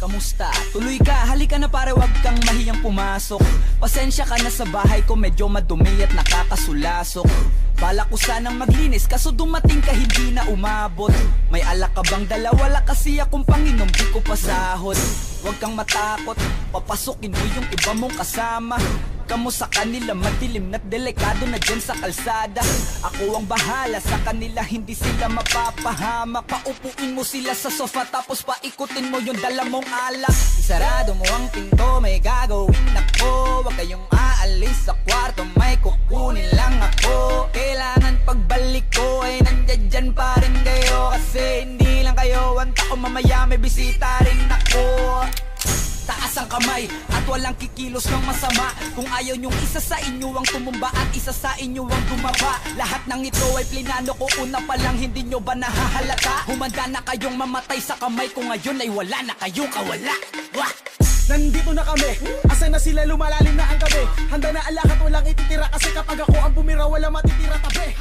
Kamusta? Tuloy ka, halika na pare, wag kang mahiyang pumasok. Pasensya ka na sa bahay ko, medyo madumi at nakakasulasok. Bala ko sanang maglinis, kaso dumating ka hindi na umabot. May alak ka bang dala? Wala kasi akong panginom, di ko pasahod. Huwag kang matakot, papasukin mo yung iba mong kasama. Kamu sa kanila madilim na't delikado na dyan sa kalsada. Ako ang bahala sa kanila, hindi sila mapapahama. Paupuin mo sila sa sofa tapos paikutin mo yung dala mong alak. Isarado mo ang pinto, may gagawin ako. Huwag kayong aalis sa kwarto, may kukunin lang ako. Kailangan pagbalik ko ay nandiyan dyan pa rin kayo. Kasi hindi lang kayo ang tao, mamaya may bisita rin ako. Taas ang kamay at walang kikilos ng masama. Kung ayaw nyong isa sa inyo ang tumumba at isa sa inyo ang tumaba. Lahat ng ito ay plinano ko una pa lang, hindi nyo ba nahahalata? Humanda na kayong mamatay sa kamay ko, ngayon ay wala na kayong kawala. Wah! Nandito na kami, asa na sila, lumalalim na ang gabi. Handa na ang lahat, walang ititira, kasi kapag ako ang bumira, wala matitira tabi.